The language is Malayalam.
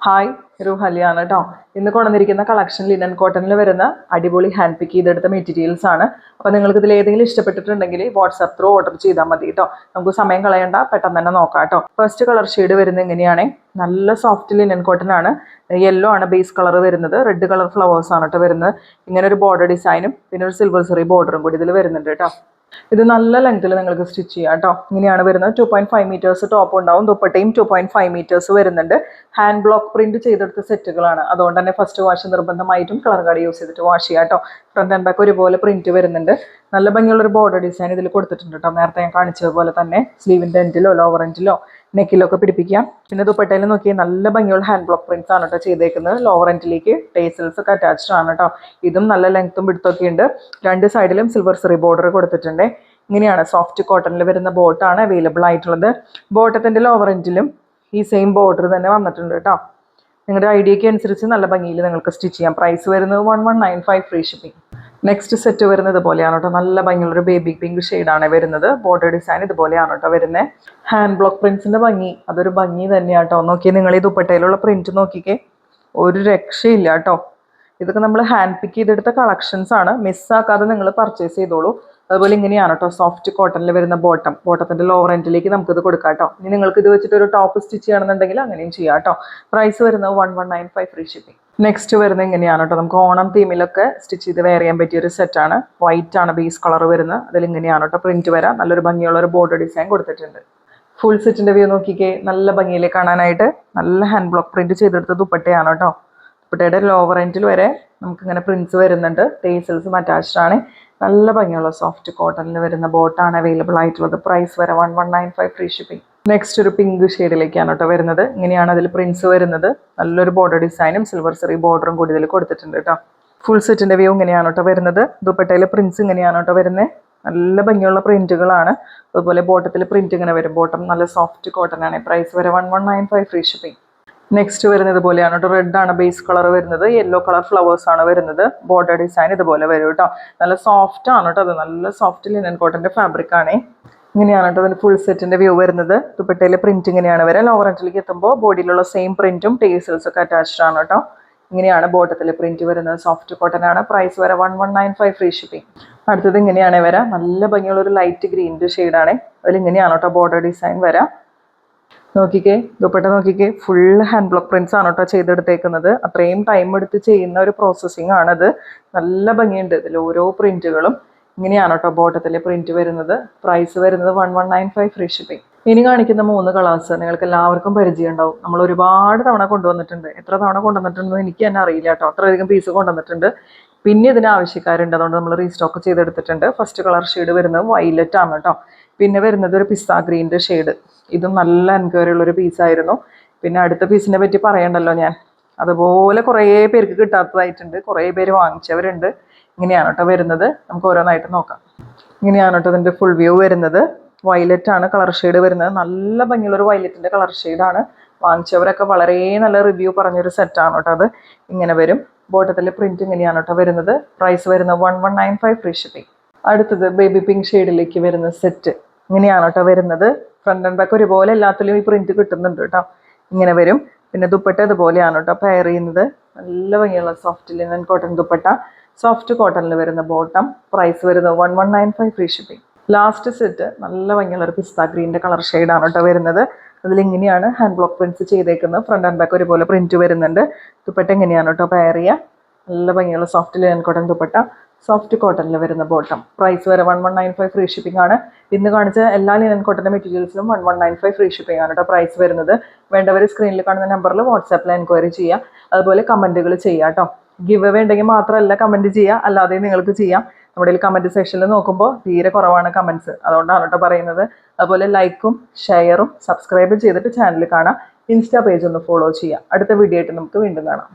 ഹായ് റുഹലിയാണ് കേട്ടോ. ഇന്ന് കൊണ്ടുവന്നിരിക്കുന്ന കളക്ഷൻ ലിനൻ കോട്ടണിൽ വരുന്ന അടിപൊളി ഹാൻഡ് പിക്ക് ചെയ്തെടുത്ത മെറ്റീരിയൽസ് ആണ്. അപ്പോൾ നിങ്ങൾക്ക് ഇതിൽ ഏതെങ്കിലും ഇഷ്ടപ്പെട്ടിട്ടുണ്ടെങ്കിൽ വാട്സാപ്പ് ത്രൂ ഓർഡർ ചെയ്താൽ മതി കേട്ടോ. നമുക്ക് സമയം കളയണ്ട, പെട്ടെന്ന് തന്നെ നോക്കാം കേട്ടോ. ഫസ്റ്റ് കളർ ഷെയ്ഡ് വരുന്നത് എങ്ങനെയാണ്, നല്ല സോഫ്റ്റ് ലിനൻ കോട്ടൺ ആണ്. യെല്ലോ ആണ് ബേസ് കളർ വരുന്നത്, റെഡ് കളർ ഫ്ലവേഴ്സ് ആണ് കേട്ടോ വരുന്നത്. ഇങ്ങനെ ഒരു ബോർഡർ ഡിസൈനും പിന്നെ ഒരു സിൽവർ സെറി ബോർഡറും കൂടി ഇതിൽ വരുന്നുണ്ട് കേട്ടോ. ഇത് നല്ല ലെങ്ത്തിൽ നിങ്ങൾക്ക് സ്റ്റിച്ച് ചെയ്യാം കേട്ടോ. ഇങ്ങനെയാണ് വരുന്നത്. 2.5 മീറ്റേഴ്സ് ടോപ്പ് ഉണ്ടാവും, ദുപ്പട്ടയും 2.5 മീറ്റേഴ്സ് വരുന്നുണ്ട്. ഹാൻഡ് ബ്ലോക്ക് പ്രിന്റ് ചെയ്തെടുത്ത സെറ്റുകളാണ്, അതുകൊണ്ട് തന്നെ ഫസ്റ്റ് വാഷ് നിർബന്ധമായിട്ടും കളർ കാർഡ് യൂസ് ചെയ്തിട്ട് വാഷ് ചെയ്യാം കേട്ടോ. ഫ്രണ്ട് ആൻഡ് ബാക്ക് ഒരുപോലെ പ്രിന്റ് വരുന്നുണ്ട്. നല്ല ഭംഗിയുള്ളൊരു ബോർഡർ ഡിസൈൻ ഇതിൽ കൊടുത്തിട്ടുണ്ട് കേട്ടോ. നേരത്തെ ഞാൻ കാണിച്ചതുപോലെ തന്നെ സ്ലീവിൻ്റെ എൻഡിലോ ലോവർ എൻഡിലോ നെക്കിലൊക്കെ പിടിപ്പിക്കാം. പിന്നെ ദുപ്പട്ടയിൽ നോക്കിയാൽ നല്ല ഭംഗിയുള്ള ഹാൻഡ് ബ്ലോക്ക് പ്രിന്റ്സ് ആണ് കേട്ടോ ചെയ്തേക്കുന്നത്. ലോവർ എൻഡിലേക്ക് ടേസൽസ് ഒക്കെ അറ്റാച്ച്ഡ് ആണ് കേട്ടോ. ഇതും നല്ല ലെങ്ത്തും വിടുത്തൊക്കെ ഉണ്ട്. രണ്ട് സൈഡിലും സിൽവർ സെറി ബോർഡർ കൊടുത്തിട്ടുണ്ട്. ഇങ്ങനെയാണ് സോഫ്റ്റ് കോട്ടണിൽ വരുന്ന ബോട്ടാണ് അവൈലബിൾ ആയിട്ടുള്ളത്. ബോട്ടത്തിൻ്റെ ലോവർ എൻഡിലും ഈ സെയിം ബോർഡർ തന്നെ വന്നിട്ടുണ്ട് കേട്ടോ. നിങ്ങളുടെ ഐഡിയയ്ക്ക് അനുസരിച്ച് നല്ല ഭംഗിയിൽ നിങ്ങൾക്ക് സ്റ്റിച്ച് ചെയ്യാം. പ്രൈസ് വരുന്നത് 1195 ഫ്രീ ഷിപ്പിംഗ്. നെക്സ്റ്റ് സെറ്റ് വരുന്നത് ഇതുപോലെയാണ് കേട്ടോ. നല്ല ഭംഗിയുള്ളൊരു ബേബി പിങ്ക് ഷെയ്ഡാണ് വരുന്നത്. ബോർഡർ ഡിസൈൻ ഇതുപോലെയാണ് കേട്ടോ വരുന്നത്. ഹാൻഡ് ബ്ലോക്ക് പ്രിന്റ്സിന്റെ ഭംഗി അതൊരു ഭംഗി തന്നെയാണ് കേട്ടോ. നോക്കിയാൽ നിങ്ങൾ ഈ ദുപ്പട്ടയിലുള്ള പ്രിന്റ് നോക്കിക്കേ, ഒരു രക്ഷയില്ല കേട്ടോ. ഇതൊക്കെ നമ്മൾ ഹാൻഡ് പിക്ക് ചെയ്തെടുത്ത കളക്ഷൻസ് ആണ്, മിസ്സാക്കാതെ നിങ്ങൾ പർച്ചേസ് ചെയ്തോളൂ. അതുപോലെ ഇങ്ങനെയാണ് കേട്ടോ സോഫ്റ്റ് കോട്ടണിൽ വരുന്ന ബോട്ടത്തിന്റെ ലോവർ എൻഡിലേക്ക് നമുക്കിത് കൊടുക്കാം കേട്ടോ. ഇനി നിങ്ങൾക്ക് ഇത് വെച്ചിട്ട് ഒരു ടോപ്പ് സ്റ്റിച്ച് ചെയ്യണമെന്നുണ്ടെങ്കിൽ അങ്ങനെയും ചെയ്യാം കേട്ടോ. പ്രൈസ് വരുന്നത് 1195 ഫ്രീ ഷിപ്പിംഗ്. നെക്സ്റ്റ് വരുന്നത് ഇങ്ങനെയാണ് കേട്ടോ. നമുക്ക് ഓണം തീമിലൊക്കെ സ്റ്റിച്ച് ചെയ്ത് വെയർ ചെയ്യാൻ പറ്റിയ ഒരു സെറ്റാണ്. വൈറ്റ് ആണ് ബേസ് കളർ വരുന്നത്. അതിൽ ഇങ്ങനെയാണ് കേട്ടോ പ്രിന്റ് വരാം. നല്ലൊരു ഭംഗിയുള്ള ഒരു ബോർഡർ ഡിസൈൻ കൊടുത്തിട്ടുണ്ട്. ഫുൾ സെറ്റിന്റെ വ്യൂ നോക്കിക്കേ, നല്ല ഭംഗിയിൽ കാണാനായിട്ട് നല്ല ഹാൻഡ് ബ്ലോക്ക് പ്രിന്റ് ചെയ്തെടുത്ത ദുപ്പട്ടയാണ് കേട്ടോ. ദുപ്പട്ടയുടെ ലോവർ എൻഡിൽ വരെ നമുക്കിങ്ങനെ പ്രിന്റ്സ് വരുന്നുണ്ട്. ടേസൽസും അറ്റാച്ച്ഡ് ആണ്. നല്ല ഭംഗിയുള്ള സോഫ്റ്റ് കോട്ടണിൽ വരുന്ന ബോട്ടാണ് അവൈലബിൾ ആയിട്ടുള്ളത്. പ്രൈസ് വരെ 1195 ഫ്രീ ഷിപ്പിംഗ്. നെക്സ്റ്റ് ഒരു പിങ്ക് ഷെയ്ഡിലേക്കാണ് കേട്ടോ വരുന്നത്. ഇങ്ങനെയാണ് അതിൽ പ്രിന്റ്സ് വരുന്നത്. നല്ലൊരു ബോർഡർ ഡിസൈനും സിൽവർ സെറി ബോർഡറും കൂടി ഇതിൽ കൊടുത്തിട്ടുണ്ട് കേട്ടോ. ഫുൾ സെറ്റിന്റെ വ്യൂ ഇങ്ങനെയാണ് കേട്ടോ വരുന്നത്. ദുപ്പട്ടയിലെ പ്രിന്റ്സ് ഇങ്ങനെയാണ് കേട്ടോ വരുന്നത്. നല്ല ഭംഗിയുള്ള പ്രിന്റുകളാണ്. അതുപോലെ ബോട്ടത്തിൽ പ്രിന്റ് ഇങ്ങനെ വരും. ബോട്ടം നല്ല സോഫ്റ്റ് കോട്ടൺ ആണ്. പ്രൈസ് വരെ 1195 ഫ്രീ ഷിപ്പിംഗ്. നെക്സ്റ്റ് വരുന്നത് ഇതുപോലെയാണ് കേട്ടോ. റെഡ് ആണ് ബേസ് കളർ വരുന്നത്. യെല്ലോ കളർ ഫ്ലവേഴ്സ് ആണ് വരുന്നത്. ബോർഡർ ഡിസൈൻ ഇതുപോലെ വരും കേട്ടോ. നല്ല സോഫ്റ്റ് ആണ് കേട്ടോ. അത് നല്ല സോഫ്റ്റ് ലിനൻ കോട്ടന്റെ ഫാബ്രിക് ആണ്. ഇങ്ങനെയാണ് കേട്ടോ അതിന്റെ ഫുൾ സെറ്റിന്റെ വ്യൂ വരുന്നത്. ദുപ്പട്ടയിലെ പ്രിന്റ് ഇങ്ങനെയാണ് വരെ. ലോവർ എൻഡിലേക്ക് എത്തുമ്പോൾ ബോഡിയിലുള്ള സെയിം പ്രിന്റും ടേസൽസ് ഒക്കെ അറ്റാച്ച്ഡ് ആണ് കേട്ടോ. ഇങ്ങനെയാണ് ബോട്ടത്തിലെ പ്രിന്റ് വരുന്നത്. സോഫ്റ്റ് കോട്ടൺ ആണ്. പ്രൈസ് വരെ 1195 ഫ്രീ ഷിപ്പിംഗ്. അടുത്തത് ഇങ്ങനെയാണ് വരാം. നല്ല ഭംഗിയുള്ള ഒരു ലൈറ്റ് ഗ്രീൻ്റെ ഷെയ്ഡാണ്. അതിൽ ഇങ്ങനെയാണ് കേട്ടോ ബോർഡർ ഡിസൈൻ വരാം. നോക്കിക്കേ, ദുപ്പട്ട നോക്കിക്കേ, ഫുൾ ഹാൻഡ് ബ്ലോക്ക് പ്രിന്റ്സ് ആണ് കേട്ടോ ചെയ്തെടുത്തേക്കുന്നത്. അത്രയും ടൈം എടുത്ത് ചെയ്യുന്ന ഒരു പ്രോസസ്സിങ് ആണത്. നല്ല ഭംഗിയുണ്ട് ഇതിൽ ഓരോ പ്രിന്റുകളും. ഇങ്ങനെയാണ് കേട്ടോ ബോട്ടത്തിലെ പ്രിന്റ് വരുന്നത്. പ്രൈസ് വരുന്നത് 1195 ഫ്രീ ഷിപ്പിംഗ്. ഇനി കാണിക്കുന്ന 3 കളേഴ്സ് നിങ്ങൾക്ക് എല്ലാവർക്കും പരിചയം ഉണ്ടാവും. നമ്മൾ ഒരുപാട് തവണ കൊണ്ടുവന്നിട്ടുണ്ട്. എത്ര തവണ കൊണ്ടുവന്നിട്ടുണ്ടെന്ന് എനിക്ക് തന്നെ അറിയില്ല കേട്ടോ. അത്രയധികം പീസ് കൊണ്ടുവന്നിട്ടുണ്ട്. പിന്നെ ഇതിന് ആവശ്യക്കാരുണ്ട്, അതുകൊണ്ട് നമ്മൾ റീസ്റ്റോക്ക് ചെയ്തെടുത്തിട്ടുണ്ട്. ഫസ്റ്റ് കളർ ഷെയ്ഡ് വരുന്നത് വയലറ്റ് ആണ് കേട്ടോ. പിന്നെ വരുന്നത് ഒരു പിസ്ത ഗ്രീൻ്റെ ഷെയ്ഡ്. ഇതും നല്ല എൻക്വയറി ഉള്ളൊരു പീസായിരുന്നു. പിന്നെ അടുത്ത പീസിനെ പറ്റി പറയണ്ടല്ലോ ഞാൻ. അതുപോലെ കുറേ പേർക്ക് കിട്ടാത്തതായിട്ടുണ്ട്, കുറേ പേര് വാങ്ങിച്ചവരുണ്ട്. ഇങ്ങനെയാണ് കേട്ടോ വരുന്നത്. നമുക്ക് ഓരോന്നായിട്ട് നോക്കാം. ഇങ്ങനെയാണ് കേട്ടോ ഇതിൻ്റെ ഫുൾ വ്യൂ വരുന്നത്. വയലറ്റ് ആണ് കളർ ഷെയ്ഡ് വരുന്നത്. നല്ല ഭംഗിയുള്ളൊരു വയലറ്റിൻ്റെ കളർ ഷെയ്ഡാണ്. വാങ്ങിച്ചവരൊക്കെ വളരെ നല്ല റിവ്യൂ പറഞ്ഞൊരു സെറ്റാണ് കേട്ടോ അത്. ഇങ്ങനെ വരും. ബോട്ടത്തിലെ പ്രിന്റ് ഇങ്ങനെയാണ് കേട്ടോ വരുന്നത്. പ്രൈസ് വരുന്നത് 1195 ഫ്രീ ഷിപ്പിംഗ്. അടുത്തത് ബേബി പിങ്ക് ഷെയ്ഡിലേക്ക് വരുന്ന സെറ്റ്. ഇങ്ങനെയാണ് കേട്ടോ വരുന്നത്. ഫ്രണ്ട് ആൻഡ് ബാക്ക് ഒരുപോലെ എല്ലാത്തിലും ഈ പ്രിന്റ് കിട്ടുന്നുണ്ട് കേട്ടോ. ഇങ്ങനെ വരും. പിന്നെ ദുപ്പട്ട ഇതുപോലെയാണ് കേട്ടോ പെയർ ചെയ്യുന്നത്. നല്ല ഭംഗിയുള്ള soft linen cotton dupatta. Soft കോട്ടണിൽ വരുന്ന ബോട്ടം. പ്രൈസ് വരുന്നത് 1195 ഫ്രീ ഷിപ്പിംഗ്. ലാസ്റ്റ് സെറ്റ് നല്ല ഭംഗിയുള്ള ഒരു പിസ്ത ഗ്രീൻ്റെ കളർ ഷെയ്ഡാണ് കേട്ടോ വരുന്നത്. അതിലിങ്ങനെയാണ് ഹാൻഡ് ബ്ലോക്ക് പ്രിന്റ്സ് ചെയ്തേക്കുന്നത്. ഫ്രണ്ട് ആൻഡ് ബാക്ക് ഒരുപോലെ പ്രിന്റ് വരുന്നുണ്ട്. ദുപ്പട്ട എങ്ങനെയാണ് കേട്ടോ പെയർ ചെയ്യുക. നല്ല ഭംഗിയുള്ള soft linen cotton dupatta. Soft കോട്ടണിൽ വരുന്ന ബോട്ടം. പ്രൈസ് വരെ 1195 ഫ്രീ ഷിപ്പിംഗ് ആണ്. ഇന്ന് കാണിച്ച എല്ലാ ലിനൻ കോട്ടൻ്റെ മെറ്റീരിയൽസിലും 1195 ഫ്രീ ഷിപ്പിംഗ് ആണ് കേട്ടോ പ്രൈസ് വരുന്നത്. വേണ്ടവർ സ്ക്രീനിൽ കാണുന്ന നമ്പറിൽ വാട്സാപ്പിൽ എൻക്വയറി ചെയ്യുക. അതുപോലെ കമൻറ്റുകൾ ചെയ്യുക കേട്ടോ. ഗിവ് അവേ ഉണ്ടെങ്കിൽ മാത്രമല്ല കമൻറ്റ് ചെയ്യുക, അല്ലാതെ നിങ്ങൾക്ക് ചെയ്യാം. നമ്മുടെ കമൻറ്റ് സെക്ഷനിൽ നോക്കുമ്പോൾ തീരെ കുറവാണ് കമൻറ്റ്സ്, അതുകൊണ്ടാണ് കേട്ടോ പറയുന്നത്. അതുപോലെ ലൈക്കും ഷെയറും സബ്സ്ക്രൈബും ചെയ്തിട്ട് ചാനൽ കാണാം. ഇൻസ്റ്റാ പേജ് ഒന്ന് ഫോളോ ചെയ്യുക. അടുത്ത വീഡിയോ ആയിട്ട് നമുക്ക് വീണ്ടും കാണാം.